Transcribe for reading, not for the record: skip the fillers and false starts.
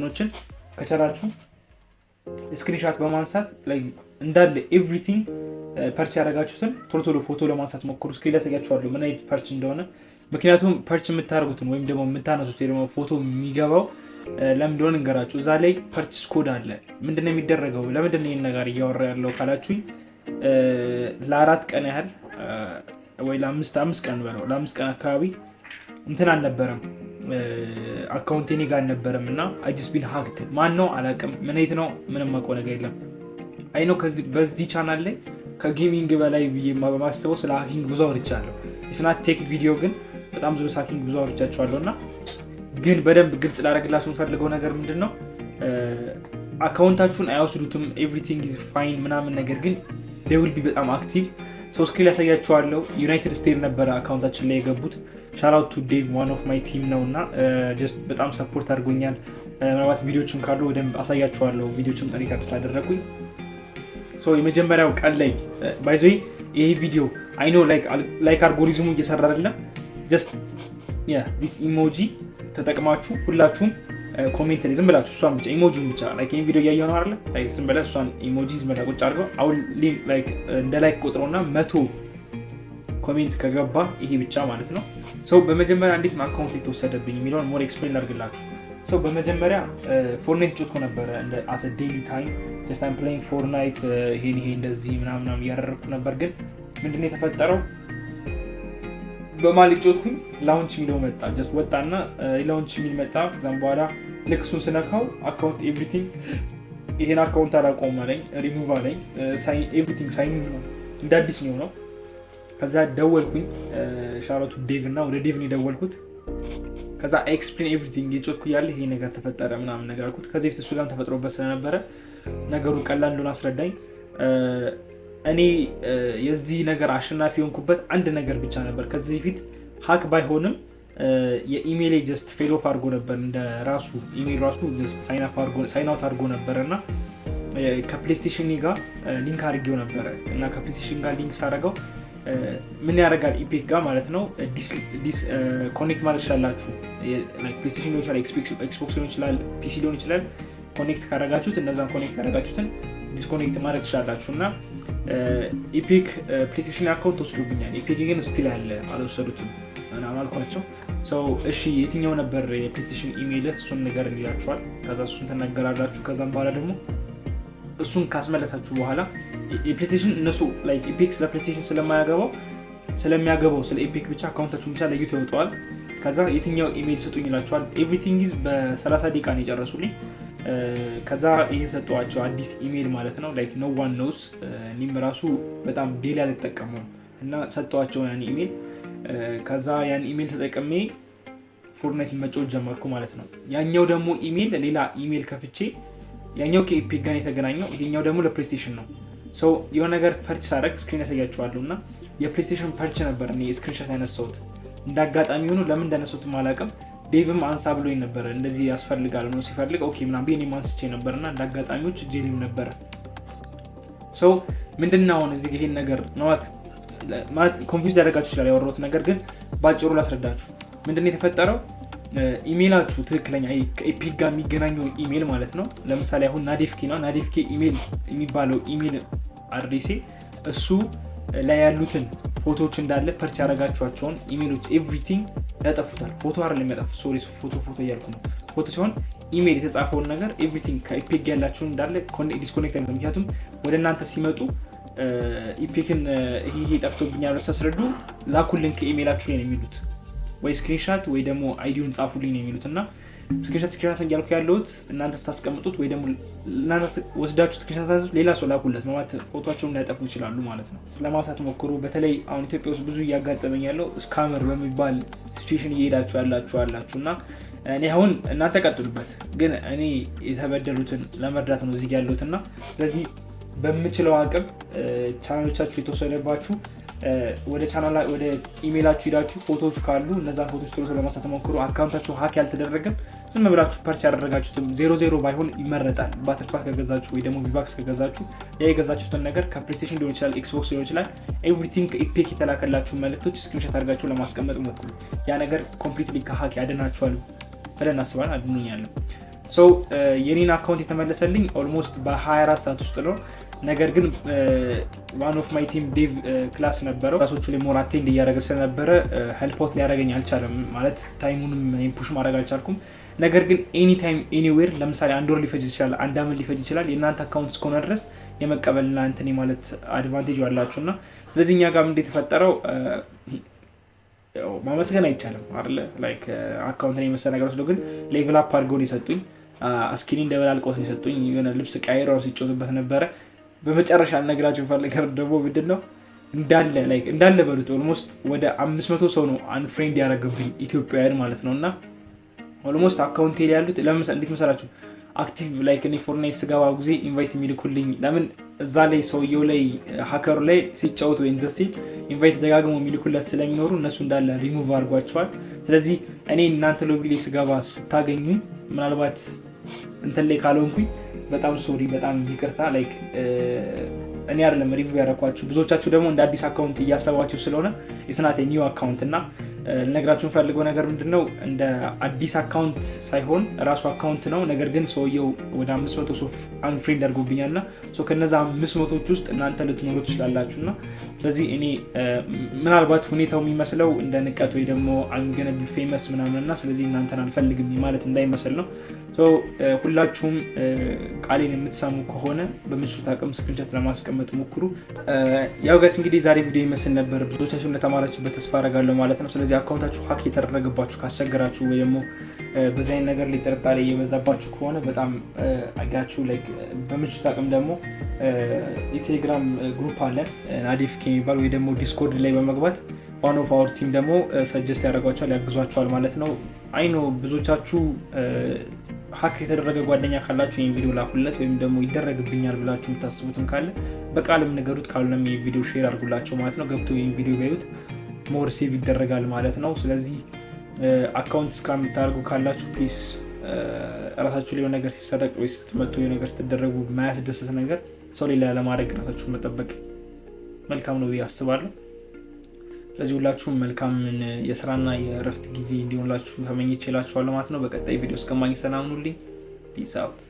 እንትኖችን ከቻላችሁ ስክሪንሾት በማንሳት ላይ እንዳለ ኤቭሪቲንግ ፐርች ያደረጋችሁትን ቶሎ ፎቶ ለማንሳት ሞክሩ። እስኪ ላሳያችኋለሁ ምን አይነት ፐርች እንደሆነ። ምክንያቱም ፐርች የምታደርጉትን ወይም ደግሞ የምታነሱት ደግሞ ፎቶ የሚገባው ለምን እንደሆነ እንገራችሁ። እዛ ላይ ፐርችስ ኮድ አለ። ምንድነው የሚደረገው? ለምንድነው ይሄን ነገር እያወራ ያለው ካላችሁኝ ለ4 ቀን ያህል ወይ ለ5 ቀን በለው ለ5 ቀን አካባቢ እንትን አልነበረም አካውንቴ እኔ ጋር አልነበረም እና I just been hacked። ማን ነው አላውቅም፣ ምን አይነት ነው ምንም አውቀው ነገር የለም። አይ ነው በዚህ ቻናል ላይ ከጌሚንግ በላይ ብዬ በማስበው ስለ ሃኪንግ ብዙ አውርቻለሁ። የስናት ቴክ ቪዲዮ ግን በጣም ብዙ ሃኪንግ ብዙ አውርቻቸዋለሁ እና ግን በደንብ ግልጽ ላደርግላችሁ የምፈልገው ነገር ምንድነው አካውንታችሁን አይወስዱትም ኤቭሪቲንግ ኢዝ ፋይን ምናምን፣ ነገር ግን they will be በጣም አክቲቭ። ሶ ስክሪን ያሳያችኋለሁ። ዩናይትድ ስቴትስ ነበረ አካውንታችን ላይ የገቡት። ሻት አውት ቱ ዴቭ ዋን ኦፍ ማይ ቲም ነው እና ጀስት በጣም ሰፖርት አድርጎኛል። ምናልባት ቪዲዮችን ካሉ በደንብ አሳያችኋለሁ ቪዲዮችን ሪካርድ ስላደረጉኝ። ሶ የመጀመሪያው ቀን ላይ ባይ ዘ ወይ ይሄ ቪዲዮ አይ ኖ ላይክ አልጎሪዝሙ እየሰራ አይደለም። ጀስት ያ ዲስ ኢሞጂ ተጠቅማችሁ ሁላችሁም ኮሜንት ላይ ዝም ብላችሁ እሷን ብቻ ኢሞጂን ብቻ ላይክ ይሄን ቪዲዮ እያየሁ ነው አይደል? ላይክ ዝም ብለህ እሷን ኢሞጂ ዝም ብለህ ቁጭ አድርገው አሁን ላይክ እንደ ላይክ ቁጥሩና 100 ኮሜንት ከገባ ይሄ ብቻ ማለት ነው። ሶ በመጀመሪያ እንዴት ነው አካውንት የተወሰደብኝ የሚለውን ሞር ኤክስፕሌን ላድርግላችሁ። ሶ በመጀመሪያ ፎርትናይት ጮትኩ ነበረ እንደ አስ አ ዴይሊ ታይም ጀስት አም ፕሌይንግ ፎርትናይት ይሄ እንደዚህ ምናምን እያደረኩ ነበር። ግን ምንድነው የተፈጠረው? በማሊክ ጮትኩኝ ላውንች የሚለው መጣ። ጀስት ወጣና ላውንች የሚል መጣ። ከዛም በኋላ ልክ እሱን ስነካው አካውንት ኤቭሪቲንግ ይሄን አካውንት አላቆም አለኝ፣ ሪሙቭ አለኝ። ኤቭሪቲንግ ሳይን ነው እንደ አዲስ ነው። ከዛ ደወልኩኝ ሻራቱ ዴቭ እና ወደ ዴቭ ነው የደወልኩት። ከዛ ኤክስፕሌን ኤቭሪቲንግ የጮትኩ ያለ ይሄ ነገር ተፈጠረ ምናምን ነገር አልኩት። ከዚህ በፊት እሱ ጋርም ተፈጥሮበት ስለነበረ ነገሩ ቀላል እንደሆነ አስረዳኝ። እኔ የዚህ ነገር አሸናፊ የሆንኩበት አንድ ነገር ብቻ ነበር። ከዚህ በፊት ሀክ ባይሆንም የኢሜል ጀስት ፌል ኦፍ አድርጎ ነበር። እንደ ራሱ ኢሜል ራሱ ጀስት ሳይን አውት አድርጎ ነበር እና ከፕሌይስቴሽን ጋር ሊንክ አድርጌው ነበረ እና ከፕሌይስቴሽን ጋር ሊንክ ሳደርገው ምን ያደርጋል ኢፒክ ጋር ማለት ነው ኮኔክት ማለት ይችላላችሁ። ፕሌይስቴሽን ሊሆን ይችላል፣ ኤክስቦክስ ሊሆን ይችላል፣ ፒሲ ሊሆን ይችላል። ኮኔክት ካደረጋችሁት እነዛን ኮኔክት ያደረጋችሁትን ዲስኮኔክት ማድረግ ትችላላችሁ እና ኢፒክ ፕሌይስቴሽን አካውንት ወስዶብኛል። ኢፒክ ግን ስቲል ያለ አልወሰዱትም እና አልኳቸው። እሺ የትኛው ነበር የፕሌይስቴሽን ኢሜል እሱን ነገር እንላችኋል። ከዛ እሱን ተናገራላችሁ። ከዛም በኋላ ደግሞ እሱን ካስመለሳችሁ በኋላ የፕሌይስቴሽን እነሱ ላይክ ኢፒክ ስለ ፕሌይስቴሽን ስለሚያገባው ስለ ኢፒክ ብቻ አካውንታችሁን ብቻ ለዩት ያወጣዋል። ከዛ የትኛው ኢሜል ስጡኝ ይላችኋል። ኤቭሪቲንግ ኢዝ በ30 ደቂቃ ነው የጨረሱልኝ። ከዛ ይሄ ሰጠዋቸው አዲስ ኢሜል ማለት ነው ላይክ ኖ ዋን ኖውስ። እኔም ራሱ በጣም ዴሊ አልተጠቀመውም እና ሰጠዋቸው ያን ኢሜል። ከዛ ያን ኢሜል ተጠቅሜ ፎርትናይት መጫወት ጀመርኩ ማለት ነው። ያኛው ደግሞ ኢሜል ሌላ ኢሜል ከፍቼ ያኛው ከኢፒክ ጋር የተገናኘው፣ ይሄኛው ደግሞ ለፕሌይስቴሽን ነው። የሆነ ነገር ፐርቼስ አደረግ ስክሪን ያሳያችኋለሁ እና የፕሌይስቴሽን ፐርች ነበር እኔ ስክሪንሾት ያነሳሁት። እንዳጋጣሚ ሆኖ ለምን እንዳነሳሁትም አላውቅም። ዴቭም አንሳ ብሎኝ ነበር እንደዚህ ያስፈልጋል ነው ሲፈልግ ኦኬ ምናምን ብዬ እኔም አንስቼ ነበርና እንዳጋጣሚዎች ጄሊም ነበረ። ምንድነው አሁን እዚህ ይሄን ነገር ማለት ኮንፊውዝ ያደርጋችሁ ይችላል ያወራሁት ነገር፣ ግን ባጭሩ ላስረዳችሁ። ምንድነው የተፈጠረው? ኢሜላችሁ ትክክለኛ ከኢፒክ ጋር የሚገናኘው ኢሜል ማለት ነው። ለምሳሌ አሁን ናዴፍኬ ኢሜል የሚባለው ኢሜል አድሬሴ እሱ ላይ ያሉትን ፎቶዎች እንዳለ ፐርች ያደረጋችኋቸውን ኢሜሎች ኤቭሪቲንግ ያጠፉታል። ፎቶ አይደለም የሚያጠፉት፣ ሶሪ ፎቶ እያልኩ ነው። ፎቶ ሲሆን ኢሜል የተጻፈውን ነገር ኤቭሪቲንግ ከኢፒክ ያላችሁን እንዳለ ዲስኮኔክት ያደርጋል። ምክንያቱም ወደ እናንተ ሲመጡ ኢፒክን ይሄ ጠፍቶብኛል ተስረዱ ላኩልን ከኢሜላችሁ ላይ ነው የሚሉት፣ ወይ ስክሪንሾት ወይ ደግሞ አይዲውን ጻፉልኝ ነው የሚሉት። እና ስክሪንሾት እያልኩ ያለሁት እናንተ ስታስቀምጡት ወይ ደግሞ እናንተ ወስዳችሁ ስክሪንሾት ሌላ ሰው ላኩለት ማለት ፎቶአቸውን ሊያጠፉ ይችላሉ ማለት ነው። ለማንሳት ሞክሩ። በተለይ አሁን ኢትዮጵያ ውስጥ ብዙ እያጋጠመኝ ያለው ስካመር በሚባል ሲቹዌሽን እየሄዳችሁ ያላችሁ እና እኔ አሁን እናንተ ቀጥሉበት፣ ግን እኔ የተበደሉትን ለመርዳት ነው እዚህ ያለሁት እና ስለዚህ በምችለው አቅም ቻናሎቻችሁ የተወሰደባችሁ ወደ ኢሜላችሁ ሄዳችሁ ፎቶዎች ካሉ እነዛን ፎቶዎች ቶሎ ለማንሳት ሞክሩ። አካውንታችሁ ሀክ ያልተደረገም ዝም ብላችሁ ፐርች ያደረጋችሁትም 00 ባይሆን ይመረጣል። ባትል ፓክ ከገዛችሁ ወይ ደግሞ ቪቫክስ ከገዛችሁ የገዛችሁትን ነገር ከፕሌይስቴሽን ሊሆን ይችላል፣ ኤክስቦክስ ሊሆን ይችላል፣ ኤቭሪቲንግ ኢፒክ የተላከላችሁ መልእክቶች ስክሪንሾት አድርጋችሁ ለማስቀመጥ ሞክሩ። ያ ነገር ኮምፕሊትሊ ከሀክ ያድናችኋል ብለን አስባለን። አድኑኛለን። ሶ የኔን አካውንት የተመለሰልኝ ኦልሞስት በ24 ሰዓት ውስጥ ነው። ነገር ግን ዋን ኦፍ ማይ ቲም ዴቭ ክላስ ነበረው ክላሶቹ ላይ ሞር አቴንድ እያደረገ ስለነበረ ሄልፖት ሊያደረገኝ አልቻለም። ማለት ታይሙንም ፑሽ ማድረግ አልቻልኩም። ነገር ግን ኤኒ ታይም ኤኒዌር ለምሳሌ 1 ወር ሊፈጅ ይችላል፣ 1 ዓመት ሊፈጅ ይችላል። የእናንተ አካውንት እስከሆነ ድረስ የመቀበልና እንትን ማለት አድቫንቴጅ አላችሁ እና ስለዚህ እኛ ጋር እንደ የተፈጠረው ማመስገን አይቻልም አይደለ ላይክ አካውንትን የመሰለ ነገር ወስዶ ግን ሌቭል አፕ አድርገው የሰጡኝ አስኪኒ እንደበላልቆት የሰጡኝ የሆነ ልብስ ቀይረው ሲጮቱበት ነበረ። በመጨረሻ ነግራችሁ ፈልገር ደግሞ ምንድነው እንዳለ በሉት ኦልሞስት ወደ 500 ሰው ነው አንፍሬንድ ያደረገብኝ ኢትዮጵያውያን ማለት ነውና ኦልሞስት አካውንት ላይ ያሉት ለምን እንዴት መሰላችሁ አክቲቭ ላይክ እኔ ፎርትናይት ስገባ ጊዜ ኢንቫይት የሚልኩልኝ ለምን እዛ ላይ ሰውየው ላይ ሃከሩ ላይ ሲጫወት ወይ እንደዚህ ኢንቫይት ደጋግሞ የሚልኩለት ስለሚኖሩ እነሱ እንዳለ ሪሙቭ አድርጓቸዋል። ስለዚህ እኔ እናንተ ሎቢ ላይ ስገባ ስታገኙኝ ምናልባት እንትን ላይ ካልሆንኩኝ በጣም ሶሪ፣ በጣም ይቅርታ። ላይክ እኔ አይደለም ሪቪው ያደረኳችሁ፣ ብዙዎቻችሁ ደግሞ እንደ አዲስ አካውንት እያሰባችሁ ስለሆነ ኢስናት ኒው አካውንት እና ልነግራችሁን ፈልገው ነገር ምንድነው እንደ አዲስ አካውንት ሳይሆን ራሱ አካውንት ነው። ነገር ግን ሰውየው ወደ 500 ሰው አንፍሬንድ አድርጎብኛልና ከነዛ 500ዎች ውስጥ እናንተ ልትኖሩ ትችላላችሁና ስለዚህ እኔ ምናልባት ሁኔታው የሚመስለው እንደ ንቀት ወይ ደግሞ I'm gonna be famous ምናምንና ስለዚህ እናንተን አልፈልግም ማለት እንዳይመስል ነው። ሁላችሁም ቃሌን የምትሰሙ ከሆነ በምትችሉት አቅም ስክሪንሾት ለማስቀመጥ ሞክሩ። ያው ጋይስ እንግዲህ ዛሬ ቪዲዮ ይመስል ነበር። ብዙዎቻችሁ እንደተማራችሁበት ተስፋ አደርጋለሁ ማለት ነው። ስለዚህ አካውንታችሁ ሀክ የተደረገባችሁ ካስቸገራችሁ ወይ ደግሞ በዚህ አይነት ነገር ላይ ጥርጣሬ የበዛባችሁ ከሆነ በጣም አጋችሁ ላይክ በምትችሉት አቅም ደግሞ የቴሌግራም ግሩፕ አለን ናዲፍክ የሚባል ወይ ደግሞ ዲስኮርድ ላይ በመግባት ዋን ኦፍ አወር ቲም ደግሞ ሰጀስት ያደርጓቸዋል ያግዟቸዋል ማለት ነው። አይኖ ብዙዎቻችሁ ሀክ የተደረገ ጓደኛ ካላችሁ ይህን ቪዲዮ ላኩለት ወይም ደግሞ ይደረግብኛል ብላችሁ የምታስቡትም ካለ በቃልም ነገሩት፣ ካሉንም ይህን ቪዲዮ ሼር አድርጉላቸው ማለት ነው። ገብቶ ይህን ቪዲዮ ቢያዩት ሞር ሴቭ ይደረጋል ማለት ነው። ስለዚህ አካውንት ስካም የምታደርጉ ካላችሁ ፕሊዝ ራሳችሁ ላይ ነገር ሲሰረቅ ወይ ስትመጡ ነገር ስትደረጉ ማያስደስት ነገር ሰው ሌላ ለማድረግ ራሳችሁን መጠበቅ መልካም ነው ብዬ አስባለሁ። ስለዚህ ሁላችሁም መልካም የስራና የእረፍት ጊዜ እንዲሆንላችሁ ተመኝቼላችኋለሁ ማለት ነው። በቀጣይ ቪዲዮ እስከማግኘት ሰላም ሁኑልኝ። ፒስ አውት።